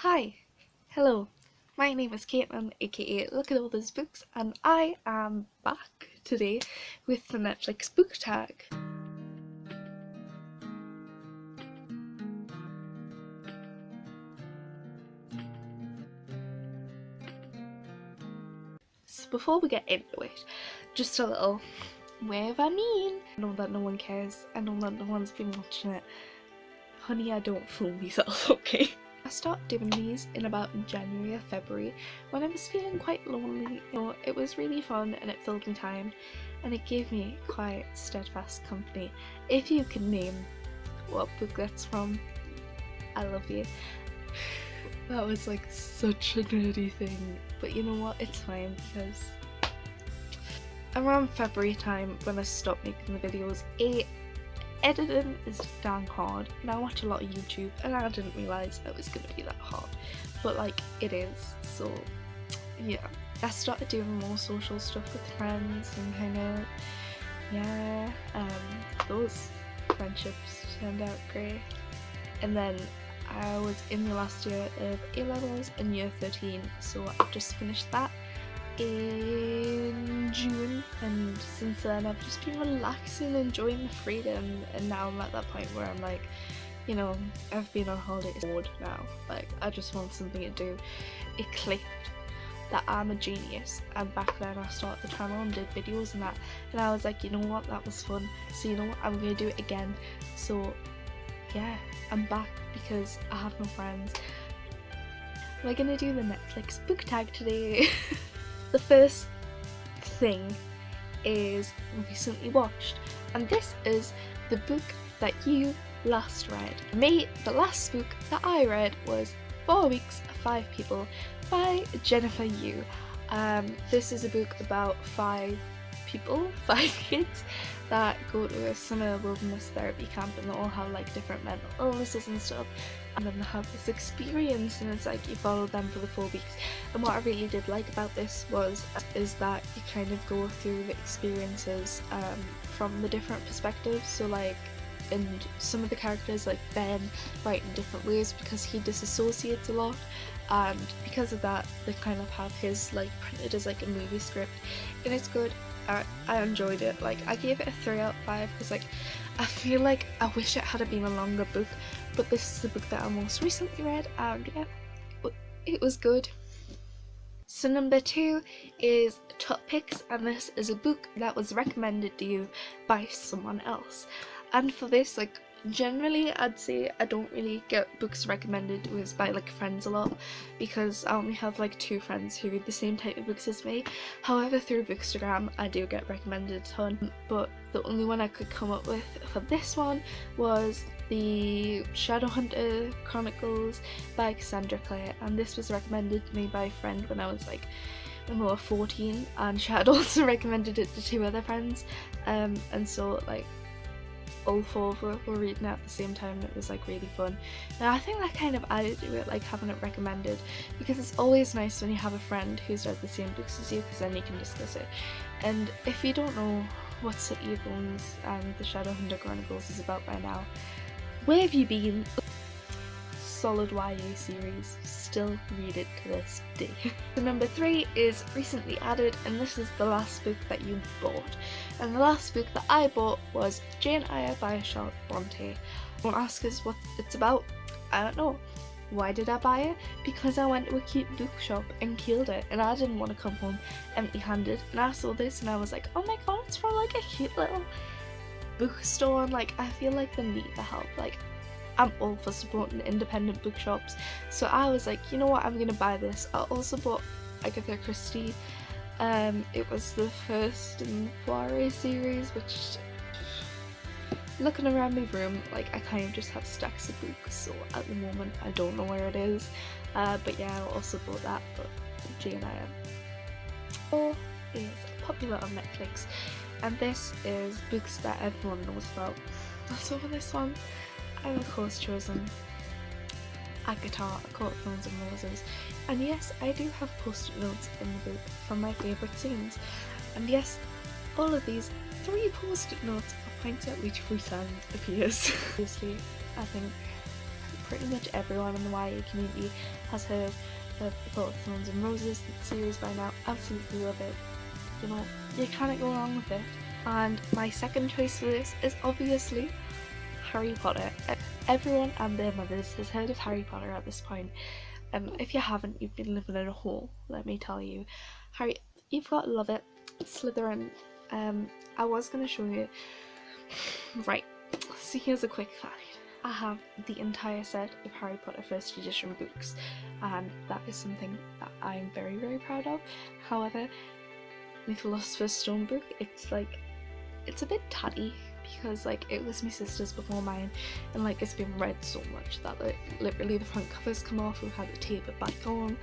Hi, hello, my name is Caitlin, aka Look at All Those Books, and I am back today with the Netflix book tag. So before we get into it, just a little where have I been? I know that no one cares, I know that no one's been watching it. Honey, I don't fool myself, okay? I started doing these in about January or February when I was feeling quite lonely. It was really fun and it filled my time and it gave me quite steadfast company. If you can name what book that's from, I love you. That was like such a nerdy thing, but you know what, it's fine because around February time when I stopped making the videos, editing is damn hard, and I watch a lot of YouTube and I didn't realise it was going to be that hard, but like it is. So yeah, I started doing more social stuff with friends and kind of those friendships turned out great. And then I was in the last year of A-levels in year 13, so I've just finished that in June, and since then I've just been relaxing, enjoying the freedom, and now I'm at that point where I'm like, you know, I've been on holidays bored now, like I just want something to do. It clicked that I'm a genius, and back then I started the channel and did videos and that, and I was like, you know what, that was fun, so you know what, I'm gonna do it again. So yeah, I'm back because I have no friends. We're gonna do the Netflix book tag today. The first thing is recently watched, and this is the book that you last read. The last book that I read was 4 Weeks, 5 People by Jennifer Yu. This is a book about 5 kids that go to a summer wilderness therapy camp, and they all have like different mental illnesses and stuff, and then they have this experience, and it's like you follow them for the 4 weeks. And what I really did like about this is that you kind of go through the experiences from the different perspectives. So like, and some of the characters like Ben write in different ways because he disassociates a lot, and because of that they kind of have his like printed as like a movie script, and it's good. I enjoyed it. Like, I gave it a 3 out of 5 because like I feel like I wish it had been a longer book, but this is the book that I most recently read, and yeah, it was good. So number 2 is Top Picks, and this is a book that was recommended to you by someone else. And for this, like, generally I'd say I don't really get books recommended to us by like friends a lot, because I only have like 2 friends who read the same type of books as me. However, through Bookstagram I do get recommended a ton, but the only one I could come up with for this one was the Shadowhunter Chronicles by Cassandra Clare, and this was recommended to me by a friend when I was like 14, and she had also recommended it to 2 other friends, and so like all 4 of us were reading it at the same time, and it was like really fun. Now I think that kind of added to it, like having it recommended, because it's always nice when you have a friend who's read the same books as you, because then you can discuss it. And if you don't know what City of Bones and the Shadowhunter Chronicles is about by now, where have you been? Solid YA series, still read it to this day. So number 3 is recently added, and this is the last book that you bought. And the last book that I bought was Jane Eyre by Charlotte Bronte. Don't ask us what it's about, I don't know. Why did I buy it? Because I went to a cute bookshop and killed it, and I didn't want to come home empty-handed, and I saw this and I was like, oh my god, it's from like a cute little bookstore, and like I feel like they need the help. Like, I'm all for supporting independent bookshops, so I was like, you know what, I'm gonna buy this. I also bought Agatha Christie. It was the first in the Poirot series, which, looking around my room, like I kind of just have stacks of books, so at the moment I don't know where it is, but yeah, I also bought that. But Jane Eyre 4 is popular on Netflix, and this is books that everyone knows about. So for this one, I've of course chosen Agatha, A Court of Thorns and Roses, and yes, I do have post-it notes in the book from my favourite scenes, and yes, all of these 3 post-it notes are points at which Fruitan appears. Obviously, I think pretty much everyone in the YA community has heard of The Court of Thorns and Roses series by now. Absolutely love it. You know, you can't go wrong with it. And my second choice for this is obviously Harry Potter. Everyone and their mothers has heard of Harry Potter at this point. If you haven't, you've been living in a hole, let me tell you. Harry, you've got to love it. Slytherin. I was going to show you. Right, so here's a quick fact. I have the entire set of Harry Potter first edition books, and that is something that I'm very, very proud of. However, the Philosopher's Stone book, it's a bit tatty, because like it was my sister's before mine, and like it's been read so much that like literally the front covers come off. We've had to tape it back on.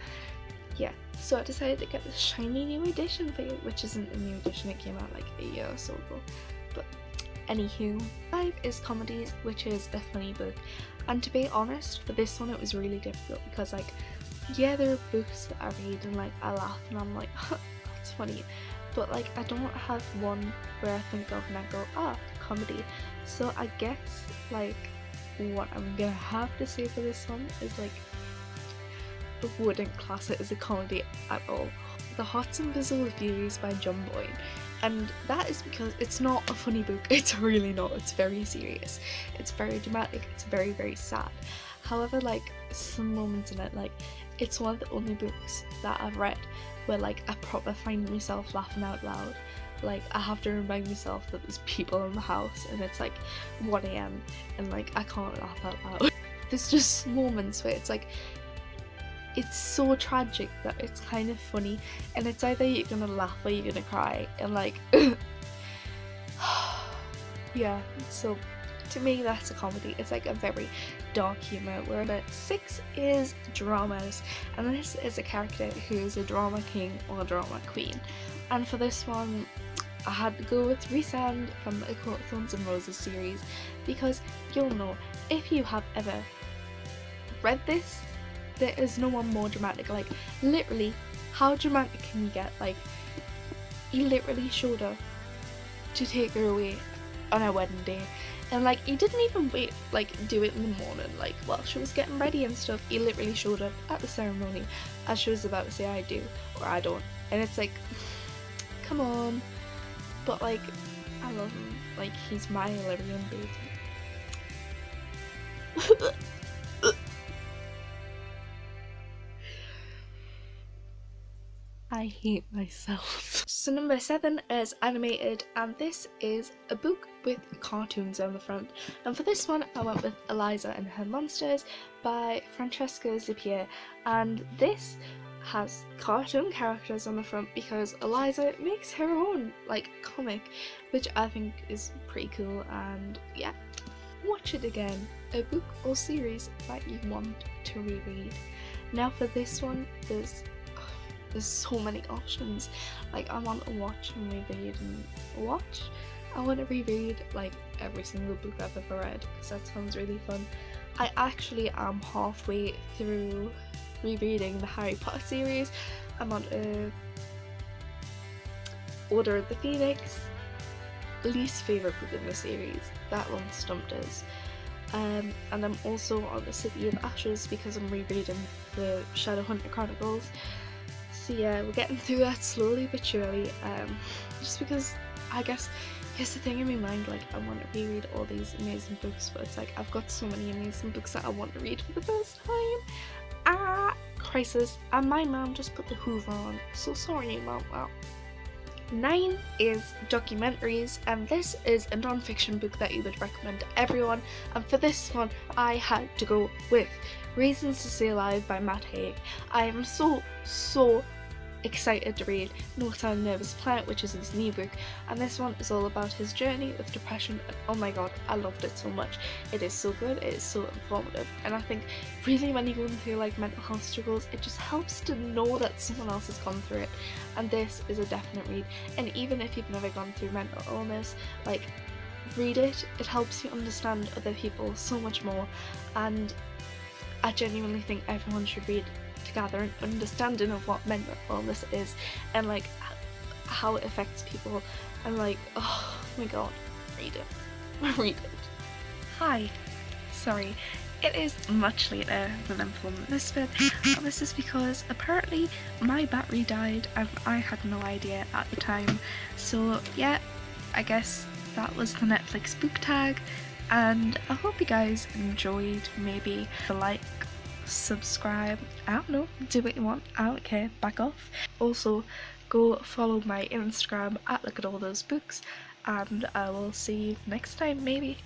Yeah, so I decided to get this shiny new edition for you, which isn't a new edition, it came out like a year or so ago. But anywho, 5 is Comedies, which is a funny book, and to be honest, for this one it was really difficult because like, yeah, there are books that I read and like I laugh and I'm like, that's funny, but like I don't have one where I think of and I go, ah, comedy. So I guess like what I'm gonna have to say for this one is like, I wouldn't class it as a comedy at all. The Hearts Invisible Furies by John Boyne, and that is because it's not a funny book. It's really not. It's very serious, it's very dramatic, it's very, very sad. However, like some moments in it, like it's one of the only books that I've read where like I proper find myself laughing out loud. Like I have to remind myself that there's people in the house and it's like 1 AM and like I can't laugh out loud. There's just moments where it's like, it's so tragic that it's kind of funny, and it's either you're gonna laugh or you're gonna cry, and like yeah, so to me that's a comedy. It's like a very dark humour. Where 6 is Dramas, and this is a character who's a drama king or a drama queen, and for this one I had to go with Rhysand from the Court of Thorns and Roses series, because you'll know, if you have ever read this, there is no one more dramatic. Like literally, how dramatic can you get? Like he literally showed up to take her away on her wedding day, and like he didn't even wait, like do it in the morning, like while she was getting ready and stuff. He literally showed up at the ceremony as she was about to say I do or I don't, and it's like, come on. But like I love him, like he's my Illyrian baby. I hate myself. So number 7 is animated, and this is a book with cartoons on the front, and for this one I went with Eliza and Her Monsters by Francesca Zapier, and this has cartoon characters on the front because Eliza makes her own like comic, which I think is pretty cool. And yeah, watch it again, a book or series that you want to reread. Now for this one, there's so many options. Like I want to watch and reread and watch. I want to reread like every single book I've ever read because that sounds really fun. I actually am halfway through rereading the Harry Potter series. I'm on Order of the Phoenix, least favourite book in the series. That one stumped us. And I'm also on the City of Ashes because I'm rereading the Shadowhunter Chronicles. So yeah, we're getting through that slowly but surely, just because I guess here's the thing in my mind, like I want to reread all these amazing books, but it's like I've got so many amazing books that I want to read for the first time. Crisis, and my mom just put the Hoover on, so sorry about that. 9 is documentaries, and this is a non-fiction book that you would recommend to everyone, and for this one I had to go with Reasons to Stay Alive by Matt Haig. I am so excited to read No Time Nervous Planet, which is his new book, and this one is all about his journey with depression, and oh my god, I loved it so much. It is so good, it is so informative, and I think really when you're going through like mental health struggles, it just helps to know that someone else has gone through it, and this is a definite read. And even if you've never gone through mental illness, like read it, it helps you understand other people so much more, and I genuinely think everyone should read to gather an understanding of what mental illness is and like how it affects people, and like, oh my god, read it. Read it. Hi, sorry, it is much later than I'm filming this vid, and this is because apparently my battery died and I had no idea at the time. So yeah, I guess that was the Netflix book tag, and I hope you guys enjoyed. Maybe like, subscribe, I don't know, do what you want, I don't care, back off. Also, go follow my Instagram at Look at All Those Books, and I will see you next time, maybe.